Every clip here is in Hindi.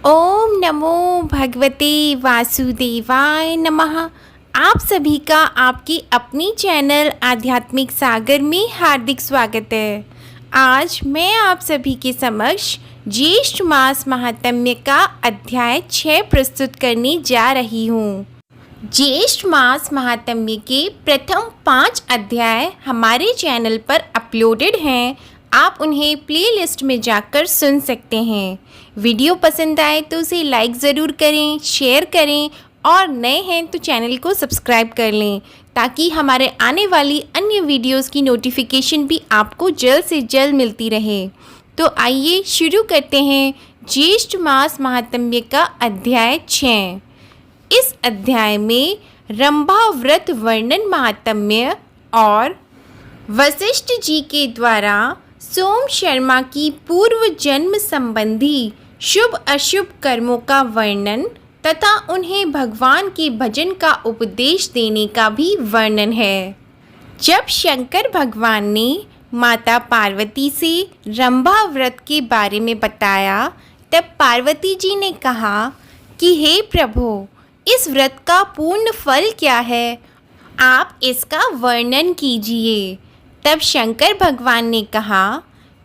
ओम नमो भगवते वासुदेवाय नमः। आप सभी का आपकी अपनी चैनल आध्यात्मिक सागर में हार्दिक स्वागत है। आज मैं आप सभी के समक्ष ज्येष्ठ मास महात्म्य का अध्याय 6 प्रस्तुत करने जा रही हूँ। ज्येष्ठ मास महात्म्य के प्रथम 5 अध्याय हमारे चैनल पर अपलोडेड हैं। आप उन्हें प्लेलिस्ट में जाकर सुन सकते हैं। वीडियो पसंद आए तो उसे लाइक ज़रूर करें, शेयर करें और नए हैं तो चैनल को सब्सक्राइब कर लें ताकि हमारे आने वाली अन्य वीडियोस की नोटिफिकेशन भी आपको जल्द से जल्द मिलती रहे। तो आइए शुरू करते हैं ज्येष्ठ मास महात्म्य का अध्याय 6। इस अध्याय में रंभा व्रत वर्णन महात्म्य और वशिष्ठ जी के द्वारा सोम शर्मा की पूर्व जन्म संबंधी शुभ अशुभ कर्मों का वर्णन तथा उन्हें भगवान के भजन का उपदेश देने का भी वर्णन है। जब शंकर भगवान ने माता पार्वती से रंभा व्रत के बारे में बताया तब पार्वती जी ने कहा कि हे प्रभु, इस व्रत का पूर्ण फल क्या है, आप इसका वर्णन कीजिए। तब शंकर भगवान ने कहा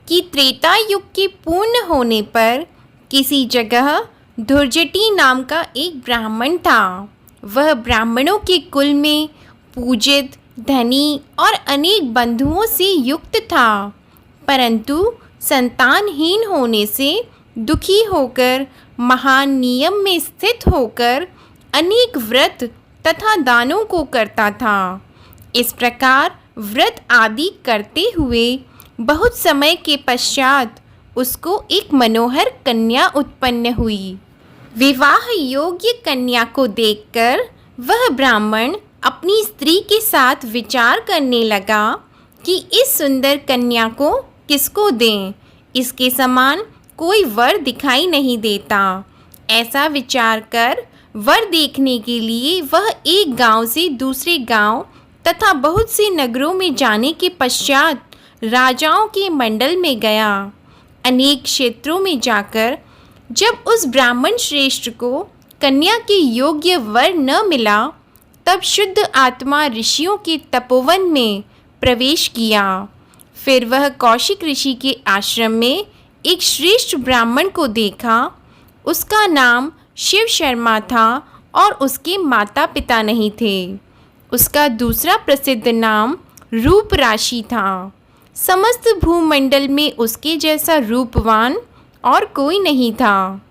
कि त्रेता युग के पूर्ण होने पर किसी जगह धुर्जटी नाम का एक ब्राह्मण था। वह ब्राह्मणों के कुल में पूजित, धनी और अनेक बंधुओं से युक्त था, परंतु संतानहीन होने से दुखी होकर महान नियम में स्थित होकर अनेक व्रत तथा दानों को करता था। इस प्रकार व्रत आदि करते हुए बहुत समय के पश्चात उसको एक मनोहर कन्या उत्पन्न हुई। विवाह योग्य कन्या को देखकर वह ब्राह्मण अपनी स्त्री के साथ विचार करने लगा कि इस सुंदर कन्या को किसको दें, इसके समान कोई वर दिखाई नहीं देता। ऐसा विचार कर वर देखने के लिए वह एक गांव से दूसरे गांव तथा बहुत से नगरों में जाने के पश्चात राजाओं के मंडल में गया। अनेक क्षेत्रों में जाकर जब उस ब्राह्मण श्रेष्ठ को कन्या के योग्य वर न मिला तब शुद्ध आत्मा ऋषियों के तपोवन में प्रवेश किया। फिर वह कौशिक ऋषि के आश्रम में एक श्रेष्ठ ब्राह्मण को देखा। उसका नाम शिव शर्मा था और उसके माता पिता नहीं थे। उसका दूसरा प्रसिद्ध नाम रूप राशि था। समस्त भूमंडल में उसके जैसा रूपवान और कोई नहीं था।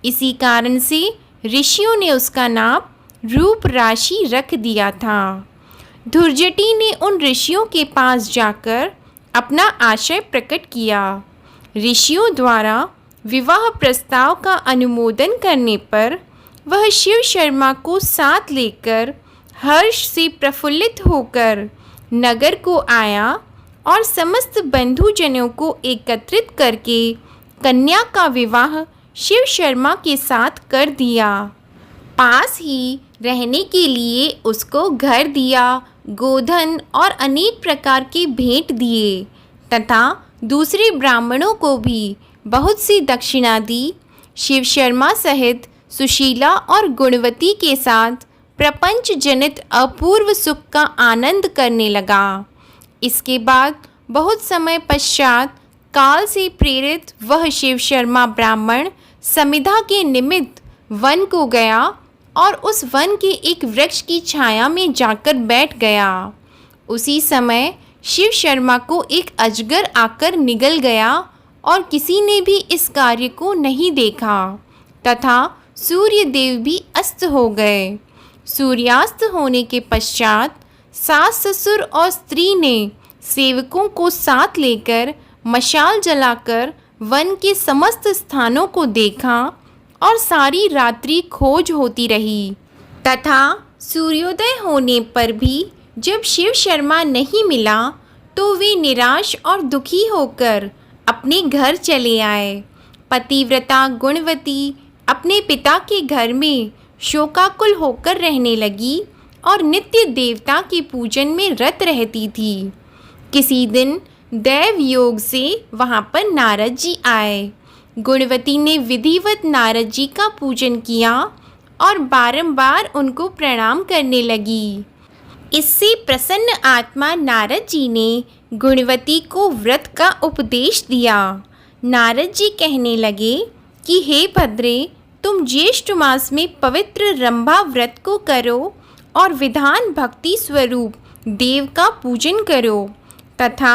इसी कारण से ऋषियों ने उसका नाम रूप राशि रख दिया था। धुर्जटी ने उन ऋषियों के पास जाकर अपना आशय प्रकट किया। ऋषियों द्वारा विवाह प्रस्ताव का अनुमोदन करने पर वह शिव शर्मा को साथ लेकर हर्ष से प्रफुल्लित होकर नगर को आया और समस्त बंधुजनों को एकत्रित करके कन्या का विवाह शिव शर्मा के साथ कर दिया। पास ही रहने के लिए उसको घर दिया, गोधन और अनेक प्रकार के भेंट दिए तथा दूसरे ब्राह्मणों को भी बहुत सी दक्षिणा दी। शिव शर्मा सहित सुशीला और गुणवती के साथ प्रपंच जनित अपूर्व सुख का आनंद करने लगा। इसके बाद बहुत समय पश्चात काल से प्रेरित वह शिव शर्मा ब्राह्मण समिधा के निमित्त वन को गया और उस वन के एक वृक्ष की छाया में जाकर बैठ गया। उसी समय शिव शर्मा को एक अजगर आकर निगल गया और किसी ने भी इस कार्य को नहीं देखा तथा सूर्य देव भी अस्त हो गए। सूर्यास्त होने के पश्चात सास ससुर और स्त्री ने सेवकों को साथ लेकर मशाल जलाकर वन के समस्त स्थानों को देखा और सारी रात्रि खोज होती रही तथा सूर्योदय होने पर भी जब शिव शर्मा नहीं मिला तो वे निराश और दुखी होकर अपने घर चले आए। पतिव्रता गुणवती अपने पिता के घर में शोकाकुल होकर रहने लगी और नित्य देवता के पूजन में रत रहती थी। किसी दिन दैव योग से वहाँ पर नारद जी आए। गुणवती ने विधिवत नारद जी का पूजन किया और बारंबार उनको प्रणाम करने लगी। इससे प्रसन्न आत्मा नारद जी ने गुणवती को व्रत का उपदेश दिया। नारद जी कहने लगे कि हे भद्रे, तुम ज्येष्ठ मास में पवित्र रंभा व्रत को करो और विधान भक्ति स्वरूप देव का पूजन करो तथा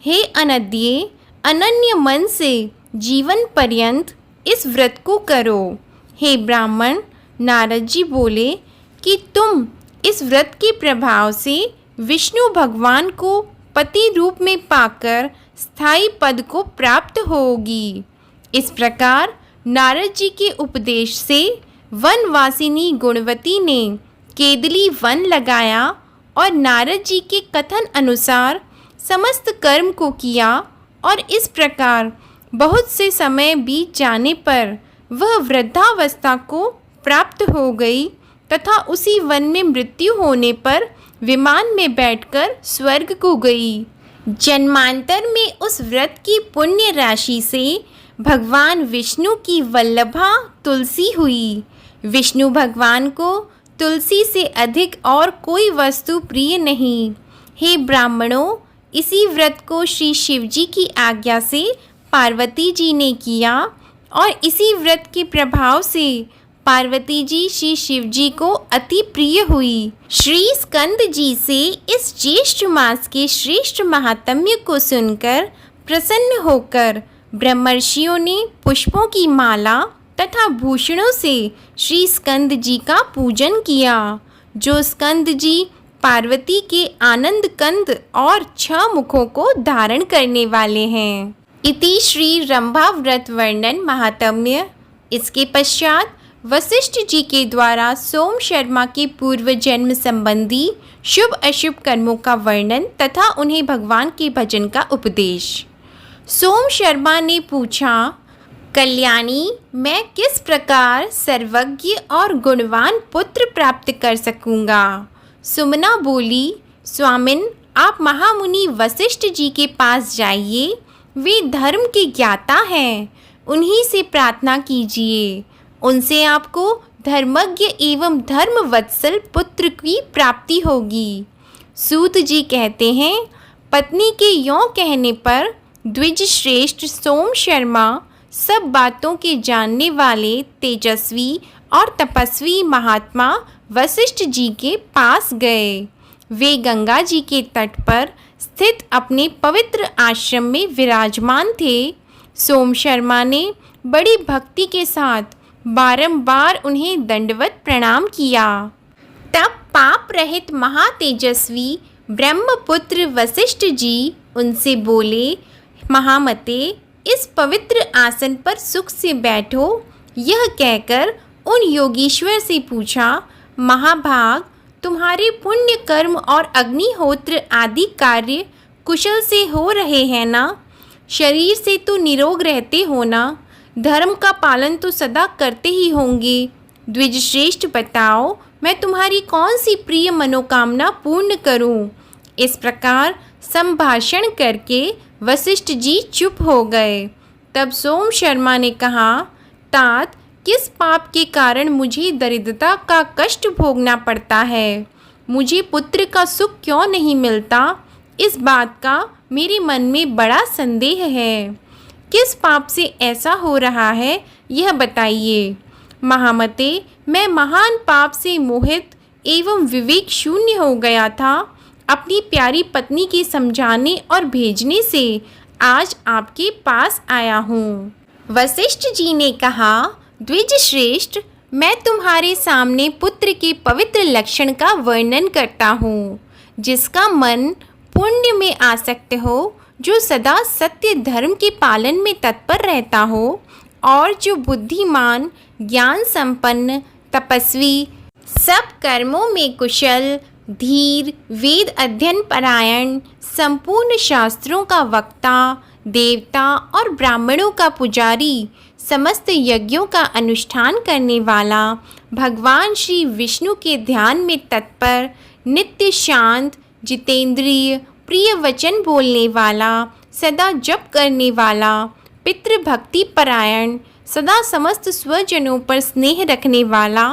हे अनद्ये, अनन्य मन से जीवन पर्यंत इस व्रत को करो। हे ब्राह्मण, नारद जी बोले कि तुम इस व्रत के प्रभाव से विष्णु भगवान को पति रूप में पाकर स्थायी पद को प्राप्त होगी। इस प्रकार नारद जी के उपदेश से वनवासिनी गुणवती ने केदली वन लगाया और नारद जी के कथन अनुसार समस्त कर्म को किया और इस प्रकार बहुत से समय बीत जाने पर वह वृद्धावस्था को प्राप्त हो गई तथा उसी वन में मृत्यु होने पर विमान में बैठकर स्वर्ग को गई। जन्मांतर में उस व्रत की पुण्य राशि से भगवान विष्णु की वल्लभा तुलसी हुई। विष्णु भगवान को तुलसी से अधिक और कोई वस्तु प्रिय नहीं। हे ब्राह्मणों, इसी व्रत को श्री शिव जी की आज्ञा से पार्वती जी ने किया और इसी व्रत के प्रभाव से पार्वती जी श्री शिव जी को अति प्रिय हुई। श्री स्कंद जी से इस ज्येष्ठ मास के श्रेष्ठ महात्म्य को सुनकर प्रसन्न होकर ब्रह्मर्षियों ने पुष्पों की माला तथा भूषणों से श्री स्कंद जी का पूजन किया, जो स्कंद जी पार्वती के आनंद कंद और 6 मुखों को धारण करने वाले हैं। इति श्री रंभा व्रत वर्णन महात्म्य। इसके पश्चात वशिष्ठ जी के द्वारा सोम शर्मा के पूर्व जन्म संबंधी शुभ अशुभ कर्मों का वर्णन तथा उन्हें भगवान के भजन का उपदेश। सोम शर्मा ने पूछा, कल्याणी, मैं किस प्रकार सर्वज्ञ और गुणवान पुत्र प्राप्त कर सकूंगा? सुमना बोली, स्वामिन, आप महामुनि वशिष्ठ जी के पास जाइए, वे धर्म के ज्ञाता हैं, उन्हीं से प्रार्थना कीजिए। उनसे आपको धर्मज्ञ एवं धर्मवत्सल पुत्र की प्राप्ति होगी। सूत जी कहते हैं, पत्नी के यों कहने पर द्विज श्रेष्ठ सोम शर्मा सब बातों के जानने वाले तेजस्वी और तपस्वी महात्मा वशिष्ठ जी के पास गए। वे गंगा जी के तट पर स्थित अपने पवित्र आश्रम में विराजमान थे। सोम शर्मा ने बड़ी भक्ति के साथ बारंबार उन्हें दंडवत प्रणाम किया। तब पाप रहित महातेजस्वी ब्रह्मपुत्र वशिष्ठ जी उनसे बोले, महामते, इस पवित्र आसन पर सुख से बैठो। यह कहकर उन योगीश्वर से पूछा, महाभाग, तुम्हारे पुण्य कर्म और अग्निहोत्र आदि कार्य कुशल से हो रहे हैं ना? शरीर से तो निरोग रहते हो ना? धर्म का पालन तो सदा करते ही होंगे। द्विज श्रेष्ठ, बताओ, मैं तुम्हारी कौन सी प्रिय मनोकामना पूर्ण करूं? इस प्रकार संभाषण करके वशिष्ठ जी चुप हो गए। तब सोम शर्मा ने कहा, तात, किस पाप के कारण मुझे दरिद्रता का कष्ट भोगना पड़ता है? मुझे पुत्र का सुख क्यों नहीं मिलता? इस बात का मेरे मन में बड़ा संदेह है। किस पाप से ऐसा हो रहा है, यह बताइए। महामते, मैं महान पाप से मोहित एवं विवेक शून्य हो गया था। अपनी प्यारी पत्नी के समझाने और भेजने से आज आपके पास आया हूँ। वशिष्ठ जी ने कहा, द्विज श्रेष्ठ, मैं तुम्हारे सामने पुत्र के पवित्र लक्षण का वर्णन करता हूँ, जिसका मन पुण्य में आसक्त हो, जो सदा सत्य धर्म के पालन में तत्पर रहता हो और जो बुद्धिमान, ज्ञान संपन्न, तपस्वी, सब कर्मों में कुशल, धीर, वेद अध्ययन परायण, संपूर्ण शास्त्रों का वक्ता, देवता और ब्राह्मणों का पुजारी, समस्त यज्ञों का अनुष्ठान करने वाला, भगवान श्री विष्णु के ध्यान में तत्पर, नित्य शांत, जितेंद्रिय, प्रिय वचन बोलने वाला, सदा जप करने वाला, पितृभक्ति परायण, सदा समस्त स्वजनों पर स्नेह रखने वाला,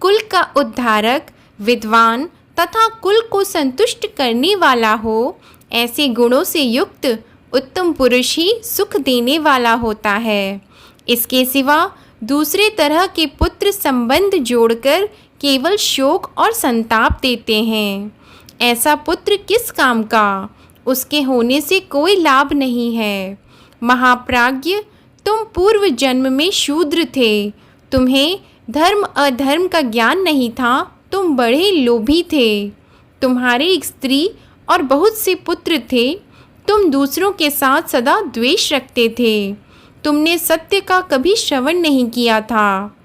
कुल का उद्धारक, विद्वान तथा कुल को संतुष्ट करने वाला हो, ऐसे गुणों से युक्त उत्तम पुरुष ही सुख देने वाला होता है। इसके सिवा दूसरे तरह के पुत्र संबंध जोड़कर केवल शोक और संताप देते हैं। ऐसा पुत्र किस काम का? उसके होने से कोई लाभ नहीं है। महाप्राज्ञ, तुम पूर्व जन्म में शूद्र थे। तुम्हें धर्म अधर्म का ज्ञान नहीं था। तुम बड़े लोभी थे। तुम्हारी एक स्त्री और बहुत से पुत्र थे। तुम दूसरों के साथ सदा द्वेष रखते थे। तुमने सत्य का कभी श्रवण नहीं किया था।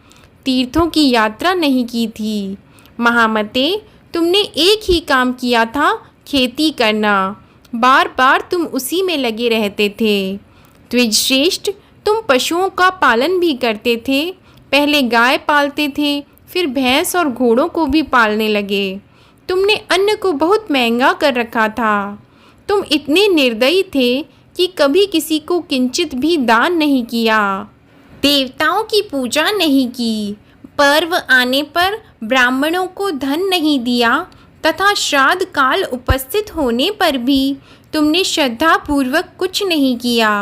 तीर्थों की यात्रा नहीं की थी। महामते, तुमने एक ही काम किया था, खेती करना। बार बार तुम उसी में लगे रहते थे। द्विजश्रेष्ठ, तुम पशुओं का पालन भी करते थे। पहले गाय पालते थे, फिर भैंस और घोड़ों को भी पालने लगे। तुमने अन्न को बहुत महंगा कर रखा था। तुम इतने निर्दयी थे कि कभी किसी को किंचित भी दान नहीं किया। देवताओं की पूजा नहीं की। पर्व आने पर ब्राह्मणों को धन नहीं दिया तथा श्राद्ध काल उपस्थित होने पर भी तुमने श्रद्धा पूर्वक कुछ नहीं किया।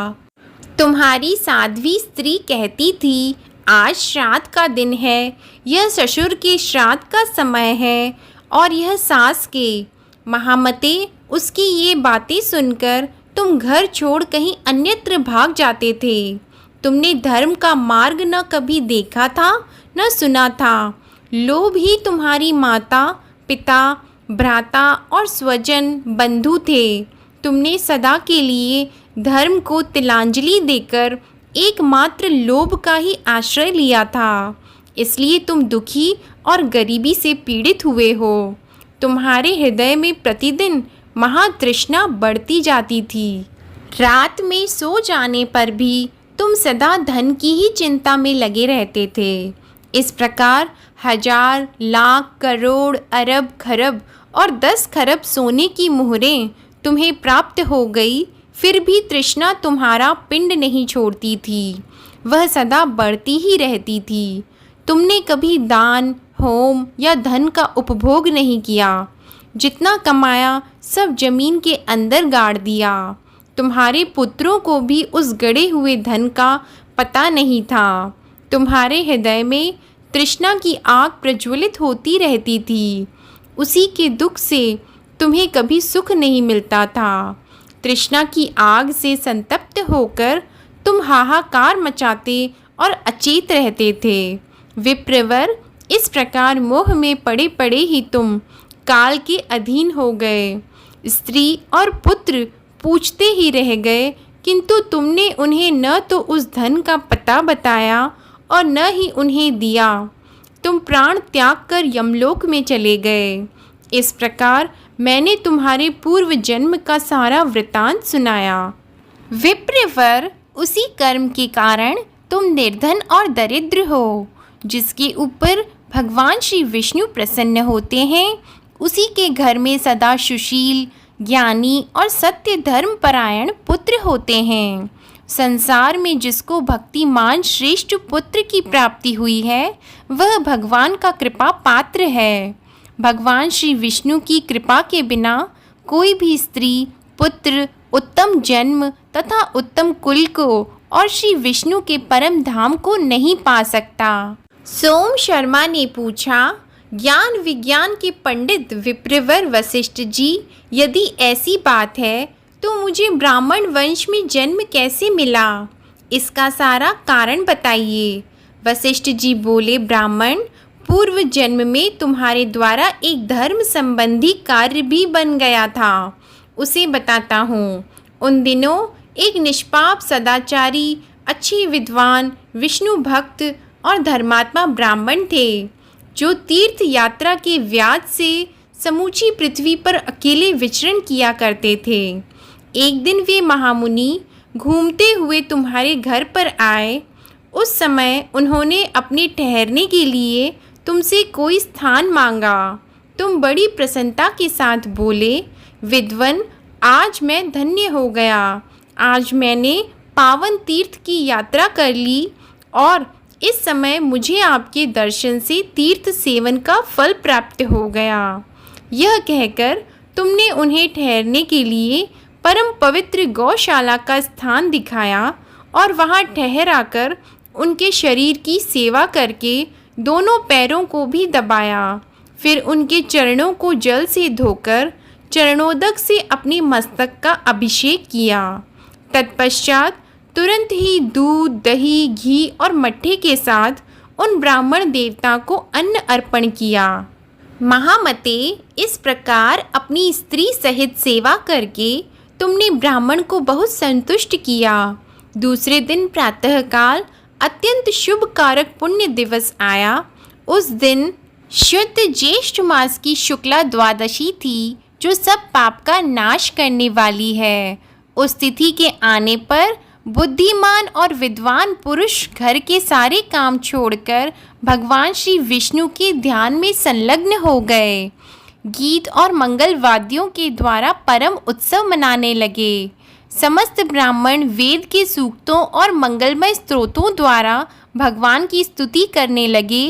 तुम्हारी साध्वी स्त्री कहती थी, आज श्राद्ध का दिन है, यह ससुर के श्राद्ध का समय है और यह सास के। महामते, उसकी ये बातें सुनकर तुम घर छोड़ कहीं अन्यत्र भाग जाते थे। तुमने धर्म का मार्ग न कभी देखा था न सुना था। लोभ ही तुम्हारी माता, पिता, भ्राता और स्वजन बंधु थे। तुमने सदा के लिए धर्म को तिलांजलि देकर एकमात्र लोभ का ही आश्रय लिया था। इसलिए तुम दुखी और गरीबी से पीड़ित हुए हो। तुम्हारे हृदय में प्रतिदिन महातृष्णा बढ़ती जाती थी। रात में सो जाने पर भी तुम सदा धन की ही चिंता में लगे रहते थे। इस प्रकार 1000, लाख, करोड़, अरब, खरब और 10 खरब सोने की मोहरें तुम्हें प्राप्त हो गई, फिर भी तृष्णा तुम्हारा पिंड नहीं छोड़ती थी। वह सदा बढ़ती ही रहती थी। तुमने कभी दान, होम या धन का उपभोग नहीं किया। जितना कमाया सब जमीन के अंदर गाड़ दिया। तुम्हारे पुत्रों को भी उस गड़े हुए धन का पता नहीं था। तुम्हारे हृदय में तृष्णा की आग प्रज्वलित होती रहती थी। उसी के दुख से तुम्हें कभी सुख नहीं मिलता था। तृष्णा की आग से संतप्त होकर तुम हाहाकार मचाते और अचेत रहते थे। विप्रवर, इस प्रकार मोह में पड़े पड़े ही तुम काल के अधीन हो गए। स्त्री और पुत्र पूछते ही रह गए, किंतु तुमने उन्हें न तो उस धन का पता बताया और न ही उन्हें दिया। तुम प्राण त्याग कर यमलोक में चले गए। इस प्रकार मैंने तुम्हारे पूर्व जन्म का सारा वृतांत सुनाया। विप्रवर, उसी कर्म के कारण तुम निर्धन और दरिद्र हो। जिसके ऊपर भगवान श्री विष्णु प्रसन्न होते हैं, उसी के घर में सदा सुशील, ज्ञानी और सत्य धर्म परायण पुत्र होते हैं। संसार में जिसको भक्तिमान श्रेष्ठ पुत्र की प्राप्ति हुई है, वह भगवान का कृपा पात्र है। भगवान श्री विष्णु की कृपा के बिना कोई भी स्त्री, पुत्र, उत्तम जन्म तथा उत्तम कुल को और श्री विष्णु के परम धाम को नहीं पा सकता। सोम शर्मा ने पूछा, ज्ञान विज्ञान के पंडित विप्रवर वशिष्ठ जी, यदि ऐसी बात है तो मुझे ब्राह्मण वंश में जन्म कैसे मिला? इसका सारा कारण बताइए। वशिष्ठ जी बोले, ब्राह्मण, पूर्व जन्म में तुम्हारे द्वारा एक धर्म संबंधी कार्य भी बन गया था। उसे बताता हूँ। उन दिनों एक निष्पाप, सदाचारी, अच्छे विद्वान, विष्णु भक्त और धर्मात्मा ब्राह्मण थे, जो तीर्थ यात्रा के व्याज से समूची पृथ्वी पर अकेले विचरण किया करते थे। एक दिन वे महामुनि घूमते हुए तुम्हारे घर पर आए। उस समय उन्होंने अपने ठहरने के लिए तुमसे कोई स्थान मांगा। तुम बड़ी प्रसन्नता के साथ बोले, विद्वन, आज मैं धन्य हो गया। आज मैंने पावन तीर्थ की यात्रा कर ली और इस समय मुझे आपके दर्शन से तीर्थ सेवन का फल प्राप्त हो गया। यह कहकर तुमने उन्हें ठहरने के लिए परम पवित्र गौशाला का स्थान दिखाया और वहाँ ठहर आकर उनके शरीर की सेवा करके दोनों पैरों को भी दबाया। फिर उनके चरणों को जल से धोकर चरणोदक से अपने मस्तक का अभिषेक किया। तत्पश्चात तुरंत ही दूध, दही, घी और मट्ठे के साथ उन ब्राह्मण देवता को अन्न अर्पण किया। महामते, इस प्रकार अपनी स्त्री सहित सेवा करके तुमने ब्राह्मण को बहुत संतुष्ट किया। दूसरे दिन प्रातःकाल अत्यंत शुभ कारक पुण्य दिवस आया। उस दिन शुद्ध ज्येष्ठ मास की शुक्ला द्वादशी थी, जो सब पाप का नाश करने वाली है। उस तिथि के आने पर बुद्धिमान और विद्वान पुरुष घर के सारे काम छोड़कर भगवान श्री विष्णु के ध्यान में संलग्न हो गए। गीत और मंगल वाद्यों के द्वारा परम उत्सव मनाने लगे। समस्त ब्राह्मण वेद के सूक्तों और मंगलमय स्तोत्रों द्वारा भगवान की स्तुति करने लगे।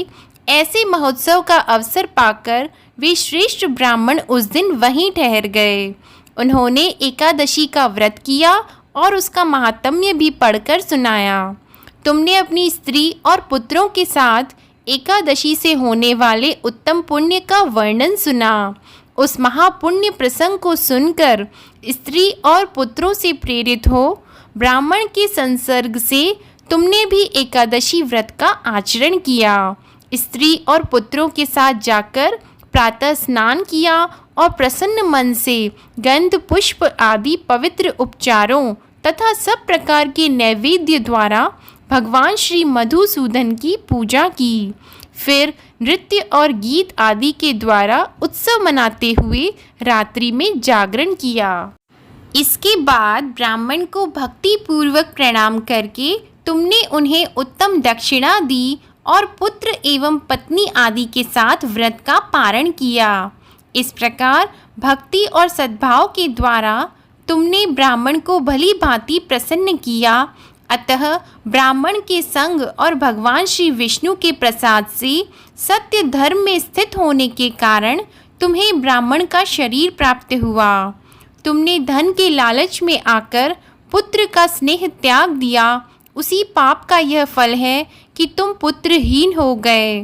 ऐसे महोत्सव का अवसर पाकर वे श्रेष्ठ ब्राह्मण उस दिन वहीं ठहर गए। उन्होंने एकादशी का व्रत किया और उसका महात्म्य भी पढ़कर सुनाया। तुमने अपनी स्त्री और पुत्रों के साथ एकादशी से होने वाले उत्तम पुण्य का वर्णन सुना। उस महापुण्य प्रसंग को सुनकर स्त्री और पुत्रों से प्रेरित हो ब्राह्मण के संसर्ग से तुमने भी एकादशी व्रत का आचरण किया। स्त्री और पुत्रों के साथ जाकर प्रातः स्नान किया और प्रसन्न मन से गंध, पुष्प आदि पवित्र उपचारों तथा सब प्रकार के नैवेद्य द्वारा भगवान श्री मधुसूदन की पूजा की। फिर नृत्य और गीत आदि के द्वारा उत्सव मनाते हुए रात्रि में जागरण किया। इसके बाद ब्राह्मण को भक्ति पूर्वक प्रणाम करके तुमने उन्हें उत्तम दक्षिणा दी और पुत्र एवं पत्नी आदि के साथ व्रत का पारण किया। इस प्रकार भक्ति और सद्भाव के द्वारा तुमने ब्राह्मण को भली भांति प्रसन्न किया। अतः ब्राह्मण के संग और भगवान श्री विष्णु के प्रसाद से सत्य धर्म में स्थित होने के कारण तुम्हें ब्राह्मण का शरीर प्राप्त हुआ। तुमने धन के लालच में आकर पुत्र का स्नेह त्याग दिया। उसी पाप का यह फल है कि तुम पुत्रहीन हो गए।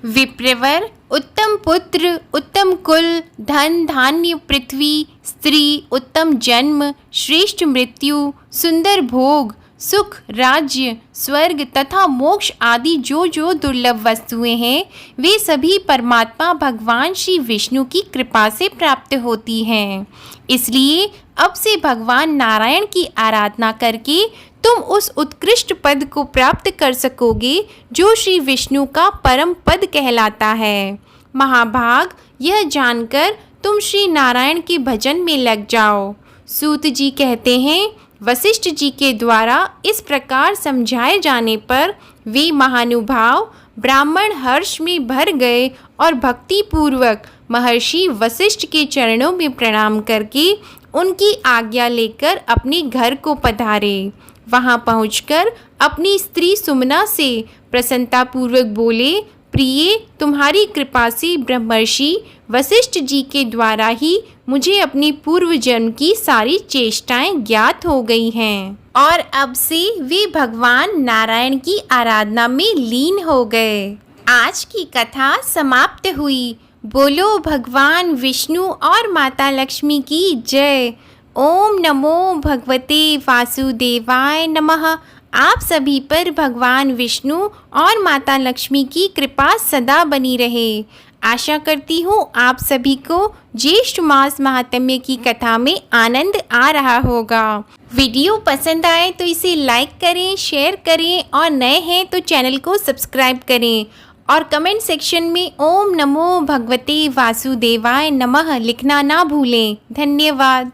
विप्रवर, उत्तम पुत्र, उत्तम कुल, धन धान्य, पृथ्वी, स्त्री, उत्तम जन्म, श्रेष्ठ मृत्यु, सुंदर भोग, सुख, राज्य, स्वर्ग तथा मोक्ष आदि जो जो दुर्लभ वस्तुएं हैं, वे सभी परमात्मा भगवान श्री विष्णु की कृपा से प्राप्त होती हैं। इसलिए अब से भगवान नारायण की आराधना करके तुम उस उत्कृष्ट पद को प्राप्त कर सकोगे जो श्री विष्णु का परम पद कहलाता है। महाभाग, यह जानकर तुम श्री नारायण के भजन में लग जाओ। सूत जी कहते हैं, वशिष्ठ जी के द्वारा इस प्रकार समझाए जाने पर वे महानुभाव ब्राह्मण हर्ष में भर गए और भक्ति पूर्वक महर्षि वशिष्ठ के चरणों में प्रणाम करके उनकी आज्ञा लेकर अपने घर को पधारे। वहां पहुंचकर अपनी स्त्री सुमना से प्रसन्नतापूर्वक बोले, प्रिय, तुम्हारी कृपा से ब्रह्मर्षि वशिष्ठ जी के द्वारा ही मुझे अपनी पूर्व जन्म की सारी चेष्टाएं ज्ञात हो गई हैं और अब से वे भगवान नारायण की आराधना में लीन हो गए। आज की कथा समाप्त हुई। बोलो भगवान विष्णु और माता लक्ष्मी की जय। ओम नमो भगवते वासुदेवाय नमः। आप सभी पर भगवान विष्णु और माता लक्ष्मी की कृपा सदा बनी रहे। आशा करती हूँ आप सभी को ज्येष्ठ मास महात्म्य की कथा में आनंद आ रहा होगा। वीडियो पसंद आए तो इसे लाइक करें, शेयर करें और नए हैं तो चैनल को सब्सक्राइब करें और कमेंट सेक्शन में ओम नमो भगवते वासुदेवाय नमः लिखना ना भूलें। धन्यवाद।